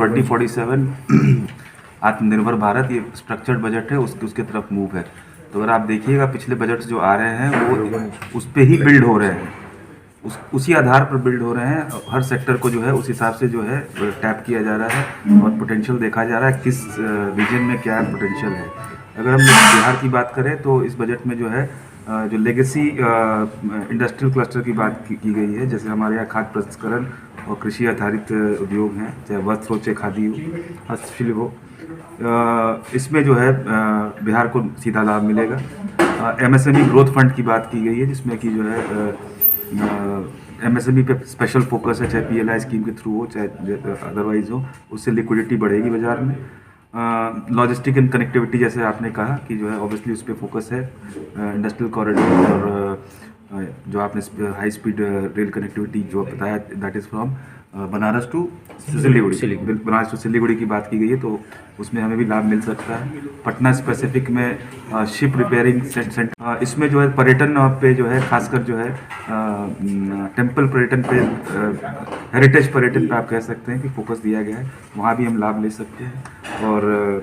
2047 आत्मनिर्भर भारत ये structured budget है, उसके तरफ मूव है। तो अगर आप देखिएगा पिछले बजट जो आ रहे हैं वो उस पे ही बिल्ड हो रहे हैं, उसी आधार पर बिल्ड हो रहे हैं। हर सेक्टर को जो है उस हिसाब से जो है टैप किया जा रहा है और पोटेंशियल देखा जा रहा है किस रीजन में क्या पोटेंशियल है। अगर हम बिहार की बात करें तो इस बजट में जो है जो लेगेसी इंडस्ट्रियल क्लस्टर की बात की गई है, जैसे हमारे यहाँ खाद्य प्रसंस्करण और कृषि आधारित उद्योग हैं, चाहे वस्त्र हो, चाहे खादी हो, हस्तशिल्प हो, इसमें जो है बिहार को सीधा लाभ मिलेगा। एमएसएमई ग्रोथ फंड की बात की गई है, जिसमें कि जो है एमएसएमई पे स्पेशल फोकस है, चाहे पीएलआई स्कीम के थ्रू हो चाहे अदरवाइज हो, उससे लिक्विडिटी बढ़ेगी बाजार में। लॉजिस्टिक एंड कनेक्टिविटी जैसे आपने कहा कि जो है ऑब्वियसली उस पर फोकस है। इंडस्ट्रियल कॉरिडोर और जो आपने हाई स्पीड रेल कनेक्टिविटी जो बताया that is from Banaras to Siliguri, Banaras to Siliguri की बात की गई है, तो उसमें हमें भी लाभ मिल सकता है। पटना स्पेसिफिक में शिप रिपेयरिंग सेंटर, इसमें जो है पर्यटन पे जो है खासकर जो है टेम्पल पर्यटन पे, हेरिटेज पर्यटन पे आप कह सकते हैं कि फोकस दिया गया है, वहाँ भी हम लाभ ले सकते हैं। और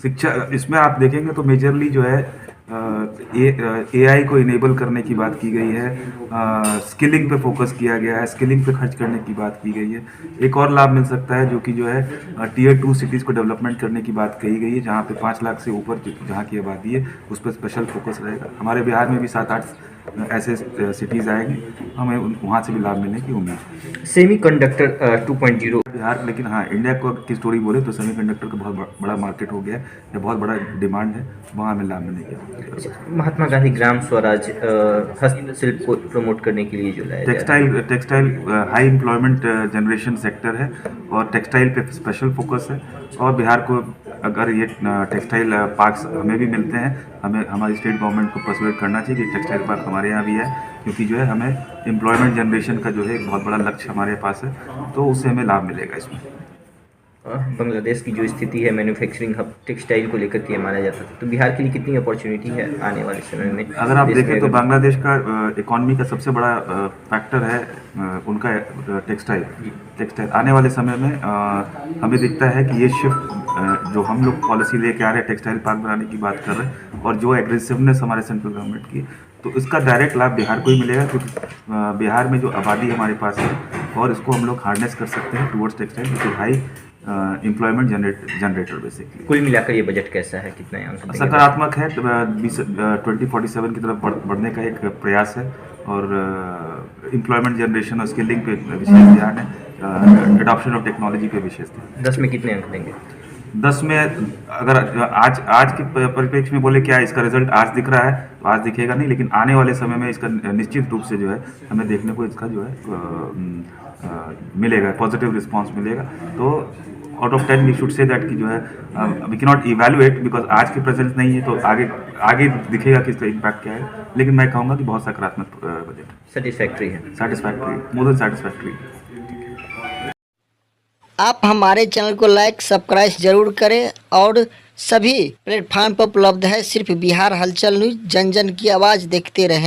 शिक्षा, इसमें आप देखेंगे तो मेजरली जो है एआई को इनेबल करने की बात की गई है, स्किलिंग पे फोकस किया गया है, स्किलिंग पे खर्च करने की बात की गई है। एक और लाभ मिल सकता है जो कि जो है टीयर 2 सिटीज़ को डेवलपमेंट करने की बात कही गई है, जहाँ पे 5 लाख से ऊपर जहाँ की आबादी है उस पर स्पेशल फोकस रहेगा। हमारे बिहार में भी 7-8 ऐसे सिटीज़ आएंगे, हमें वहाँ से भी लाभ मिलने की उम्मीद है। सेमीकंडक्टर 2.0 बिहार, लेकिन हाँ इंडिया को की स्टोरी बोले तो सेमीकंडक्टर का बहुत बड़ा मार्केट हो गया है, या बहुत बड़ा डिमांड है, वहाँ हमें लाभ मिलने की। महात्मा गांधी ग्राम स्वराज हस्तशिल्प को प्रमोट करने के लिए जो लाया textile high employment generation sector है और टेक्सटाइल पे स्पेशल फोकस है। और बिहार को अगर ये टेक्सटाइल पार्क्स हमें भी मिलते हैं, हमें हमारी स्टेट गवर्नमेंट को परसुएट करना चाहिए कि टेक्सटाइल पार्क हमारे यहाँ भी है, क्योंकि जो है हमें एम्प्लॉयमेंट जनरेशन का जो है एक बहुत बड़ा लक्ष्य हमारे पास है, तो उससे हमें लाभ मिलेगा इसमें। बांग्लादेश की जो स्थिति है मैन्युफैक्चरिंग हब टेक्सटाइल को लेकर के माना जाता है, तो बिहार के लिए कितनी अपॉर्चुनिटी है आने वाले समय में? अगर आप देखें तो बांग्लादेश का इकॉनमी का सबसे बड़ा फैक्टर है उनका टेक्सटाइल। आने वाले समय में हमें दिखता है कि ये शिफ्ट जो हम लोग पॉलिसी लेके आ रहे हैं, टेक्सटाइल पार्क बनाने की बात कर रहे हैं, और जो एग्रेसिवनेस हमारे सेंट्रल गवर्नमेंट की, तो इसका डायरेक्ट लाभ बिहार को ही मिलेगा, क्योंकि बिहार में जो आबादी हमारे पास है और इसको हम लोग हार्नेस कर सकते हैं towards textile, which is high employment generator basically. कुल मिलाकर ये बजट कैसा है, कितना अंक? सकारात्मक है, 2047 की तरफ बढ़ने का एक प्रयास है, और एम्प्लॉयमेंट जनरेशन और स्किलिंग पे विशेष ध्यान है, एडॉप्शन ऑफ टेक्नोलॉजी पे विशेष ध्यान। 10 में कितने अंक देंगे? 10 में अगर आज के परिप्रेक्ष्य में बोले क्या इसका रिजल्ट आज दिख रहा है, तो आज दिखेगा नहीं, लेकिन आने वाले समय में इसका निश्चित रूप से जो है हमें देखने को इसका जो है मिलेगा, पॉजिटिव रिस्पांस मिलेगा। तो out of 10 we should say that कि जो है we can not evaluate, because आज की प्रेजेंस नहीं है, तो आगे दिखेगा कि इसका इम्पैक्ट क्या है, लेकिन मैं कहूँगा कि बहुत सकारात्मक बजट, सेटिस्फैक्ट्री है, मोर देन सेटिस्फैक्ट्री। आप हमारे चैनल को लाइक सब्सक्राइब जरूर करें, और सभी प्लेटफार्म पर उपलब्ध है। सिर्फ बिहार हलचल न्यूज़, जन जन की आवाज़ देखते रहें।